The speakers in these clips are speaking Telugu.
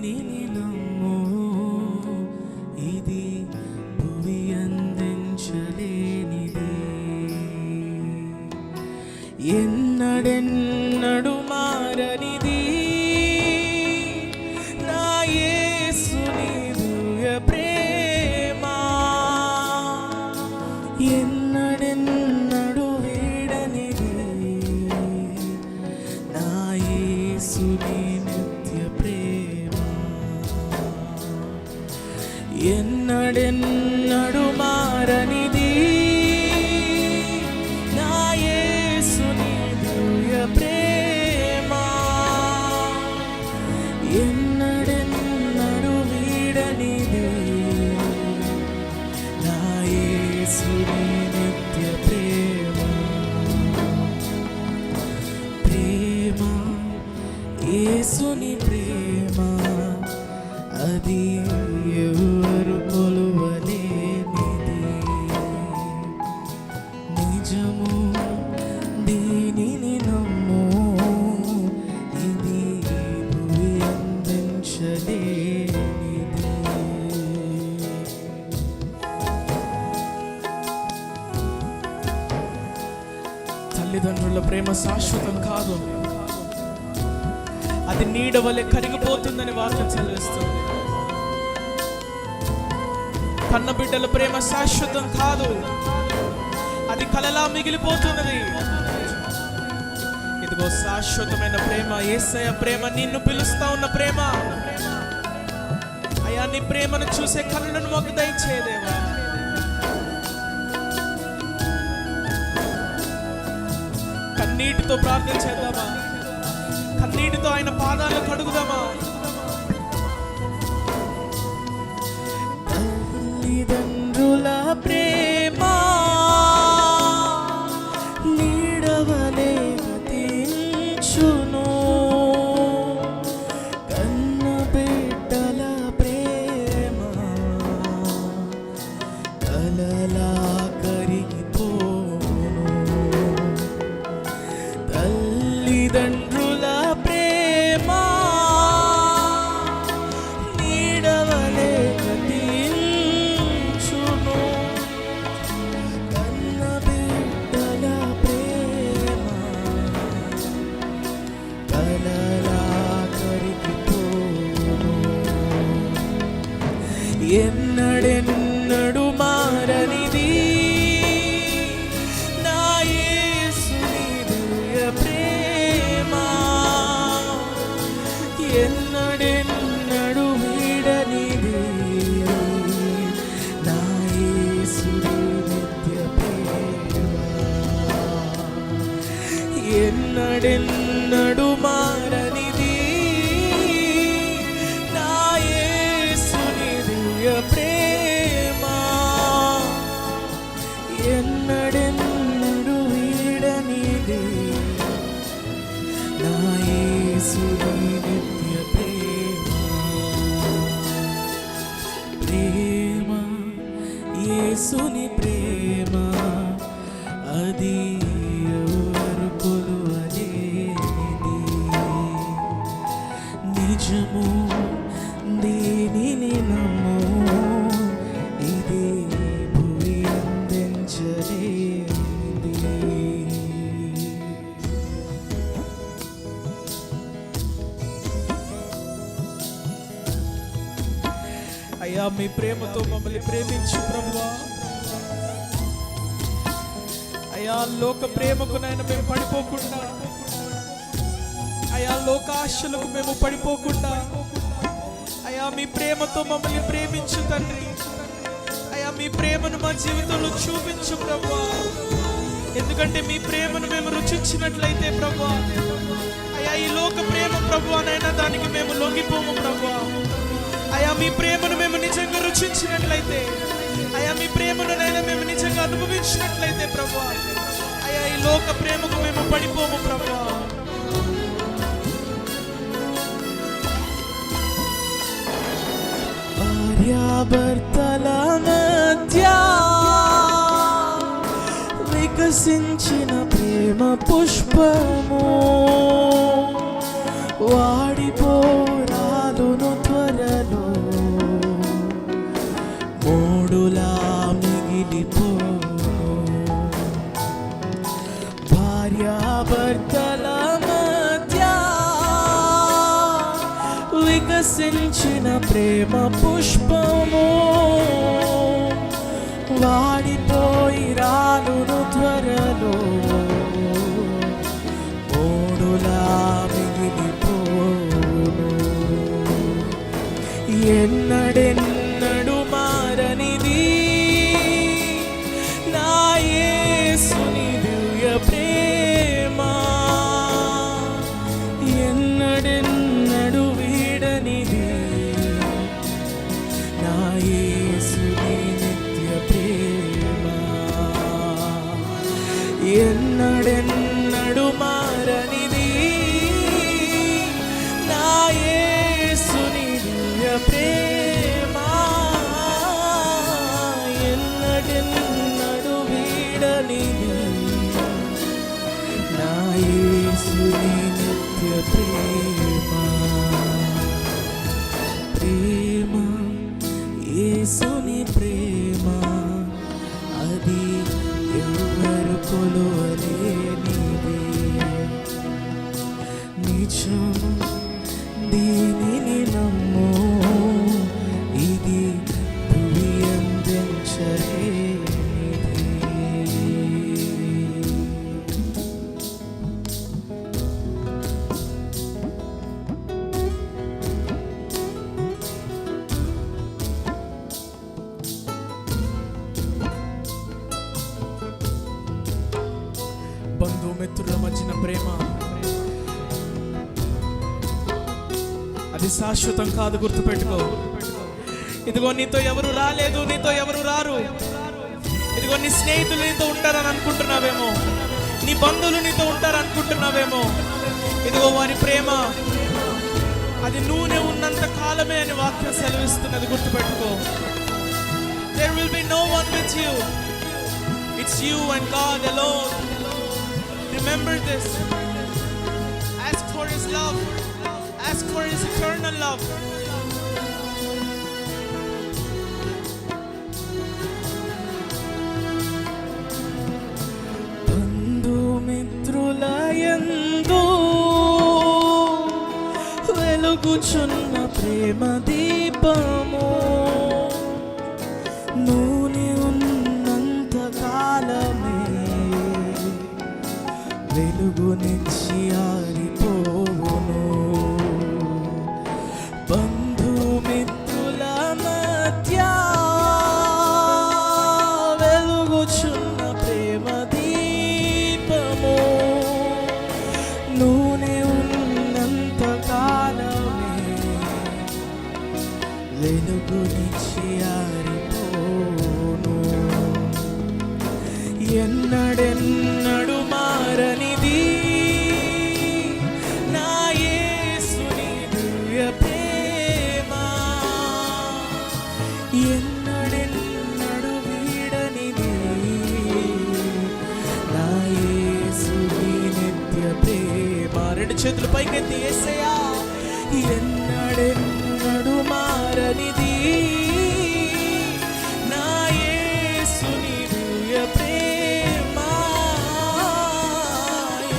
దీనిని నమ్ము, ఇది భువి అందించలేనిది. ఎన్నడెన్నడు మారనిది నా యేసుని దివ్య ప్రేమ. ఎన్నడెన్నడు వీడనిది నా యేసుని నిత్య ప్రేమ. ఎన్నడెన్నడు మారనిది నా యేసుని దివ్య ప్రేమ. ఎన్నడెన్నడు వీడనిది నా యేసుని నిత్య ప్రేమ. ప్రేమ యేసుని ప్రేమ, అది ఎవరు కొలువలేనిది. నిజము దీనిని నమ్ము, ఇది భువి అందించలేనిది. తల్లిదండ్రుల ప్రేమ శాశ్వతం కాదు, అది నీడ వలె కరిగిపోతుందని వాక్యం చదివిస్తుంది. కన్న బిడ్డల ప్రేమ శాశ్వతం కాదు, అది కలలా మిగిలిపోతున్నది. ఇదిగో శాశ్వతమైన ప్రేమ, యేసయ్య ప్రేమ, నిన్ను పిలుస్తా ఉన్న ప్రేమ. అయ్యా, నీ ప్రేమను చూసే కళ్ళను మాకు దయచేదేవా. కన్నీటితో ప్రార్థన చేద్దామా? కన్నీటితో ఆయన పాదాలు కడుగుదామా? తల్లిదండ్రుల ప్రేమ నీడవలే గతించును, కన్న బిడ్డల ప్రేమ కలలా కరిగిపోను. తల్లిదండ్రుల ప్రేమ నీడవలే గతించును, కన్న బిడ్డల ప్రేమ కలలా కరిగిపోను. ఎన్నడెన్నడు మారనిది నా యేసుని దివ్య ప్రేమ. ఎన్నడెన్నడు వీడనిది నా యేసుని నిత్య ప్రేమ. ఎన్నడెన్నడు మారనిది నా యేసుని దివ్య ప్రేమ. ఎన్నడెన్నడు వీడనిది నా యేసుని నిత్య ప్రేమ. ప్రేమ యేసుని ప్రేమ, అది ఎవరు కొలువలేనిది. నిజము దీనిని నమ్ము, ఇది భువి అందించలేనిది. అయ్యా, మీ ప్రేమతో మమ్మల్ని ప్రేమించు ప్రభువా. అయ్యా, లోక ప్రేమకు నైనా మేము పడిపోకుండా, అయ్యా లోకాశలకు మేము పడిపోకుండా, అయ్యా మీ ప్రేమతో మమ్మల్ని ప్రేమించు తండ్రి. అయ్యా, మీ ప్రేమను మా జీవితంలో చూపించు ప్రభువా. ఎందుకంటే మీ ప్రేమను మేము రుచించినట్లయితే ప్రభువా, అయ్యా ఈ లోక ప్రేమ ప్రభువానైనా దానికి మేము లొంగిపోము ప్రభువా. అయ్యా, మీ ప్రేమను మేము నిజంగా రుచించినట్లయితే, అయ్యా మీ ప్రేమను నైనా మేము నిజంగా అనుభవించినట్లయితే ప్రభువా, అయ్యా ఈ లోక ప్రేమకు మేము పడిపోము ప్రభువా. భార్యాభర్తల మధ్య వికసించిన ప్రేమ పుష్పము వాడిపోరాలును త్వరలో. వికసించిన ప్రేమ పుష్పము వాడిపోయి రాలును త్వరలో, ఓడులా మిగిలిపోను. ఎన్నడెన్నడు మారనిది నా యేసుని దివ్య ప్రేమ, ఎన్నడెన్నడు వీడనిది నా యేసుని నిత్య ప్రేమ. ఎన్నడెన్నడు మారనిది నా యేసుని దివ్య ప్రేమ, ఎన్నడెన్నడు వీడనిది నా యేసుని నిత్య ప్రేమ. ప్రేమ యేసుని ప్రేమ, అది ఎవరు కొలువలేనిది. నిజం దీనిని నమ్ము, ఇది భూమి అందించలేనిది. బంధుమిత్రుల మధ్యన ప్రేమ అది శాశ్వతం కాదు, గుర్తుపెట్టుకో. ఇదిగో నీతో ఎవరు రాలేదు, నీతో ఎవరు రారు. ఇదిగో నీ స్నేహితులు నీతో ఉంటారని అనుకుంటున్నావేమో, నీ బంధువులు నీతో ఉంటారనుకుంటున్నావేమో. ఇదిగో వారి ప్రేమ అది నూనె ఉన్నంత కాలమే అని వాక్యం సెలవిస్తున్నది, గుర్తుపెట్టుకో. There will be no one with you. It's you and God alone. Remember this. Ask for His love. Ask for His eternal love. బంధుమిత్రుల యందు వెలుగుచున్న ప్రేమ దీపము, నూనె ఉన్నంత కాలమే వెలుగునిచ్చి ఆరిపోవును. బంధుమిత్రుల మధ్య వెలుగుచున్న ప్రేమ దీపము, నూనె ఉన్నంత కాలమే వెలుగునిచ్చి ఆరిపోను. ఎన్నడెన్నడు మారనిది నా యేసుని దివ్య ప్రేమ, ఎన్నడెన్నడు వీడనిది నా యేసుని నిత్య ప్రేమ. రెండు చేతులు పైకెత్తి యేసయ్యా, ఎన్నడెన్నడు మారనిది నా యేసుని దివ్య ప్రేమ,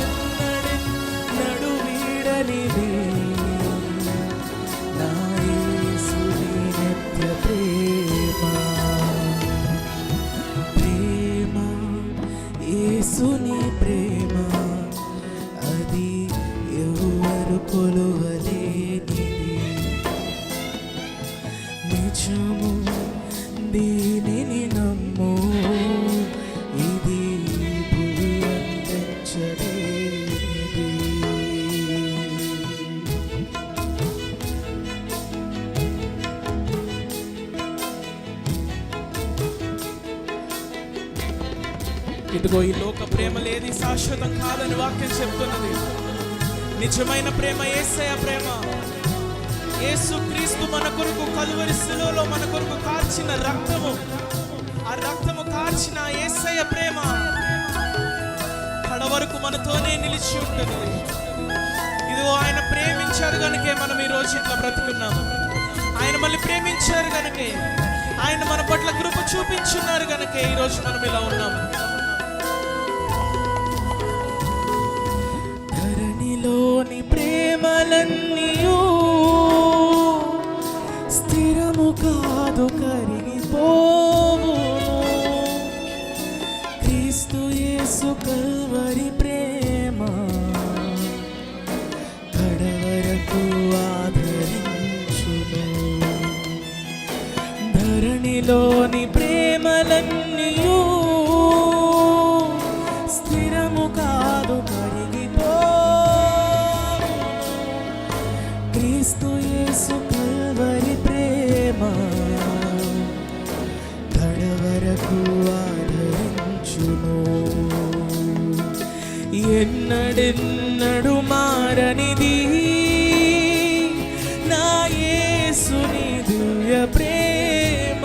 ఎన్నడెన్నడు వీడనిది నా యేసుని నిత్య ప్రేమ. ప్రేమ యేసుని ప్రేమ, అది ఎవరు కొలువలేనిది. నిజము దీనిని నమ్ము, ఇది భూమి అందించలేనిది. ఇదిగో ఈ లోక ప్రేమ లేది శాశ్వతం కాదని వాక్యం చెప్తున్నది. నిజమైన ప్రేమ యేసయ్య ప్రేమ. యేసుక్రీస్తు మన కొరకు కలువరి శిలువలో మన కొరకు కార్చిన రక్తము, ఆ రక్తము కార్చిన యేసయ్య ప్రేమ కడవరకు మనతోనే నిలిచి ఉంటుంది. ఇదిగో ఆయన ప్రేమించారు కనుకే మనం ఈ రోజు ఇట్లా బ్రతుకున్నాము. ఆయన మళ్ళీ ప్రేమించారు కనుకే, ఆయన మన పట్ల కృప చూపించున్నారు కనుకే ఈ రోజు మనం ఇలా ఉన్నాము. ధరణిలోని ప్రేమలన్నీయూ కాదు కరిగిపోవును. క్రీస్తు యేసు కల్వరి ప్రేమ కడవరకు ఆదరించును. ధరణిలోని ప్రేమలన్నీయు స్థిరము కాదు కరిగిపోవును. క్రీస్తు యేసు కల్వరి ప్రేమ కడవరకు ఆదరించును. ఎన్నడెన్నడు మారనిది నా యేసుని దివ్య ప్రేమ,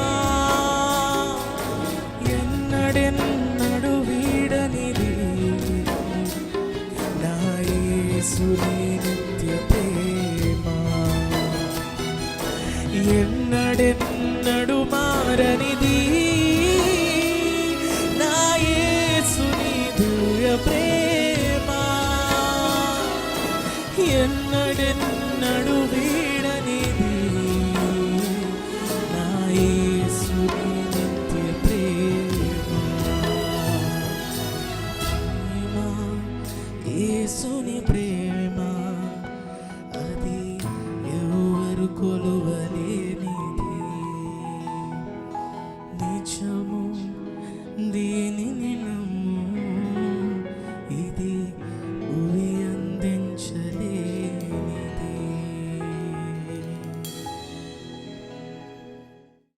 ఎన్నడెన్నడు వీడనిది నా యేసుని నిత్య ప్రేమ. ఎన్నడెన్నడు మారనిది నా యేసుని దివ్య ప్రేమ, ఎన్నడెన్నడు వీడనిది నా యేసుని నిత్య ప్రేమ. యేసుని ప్రేమ అది ఎవరు కొలువలేనిది, నిజము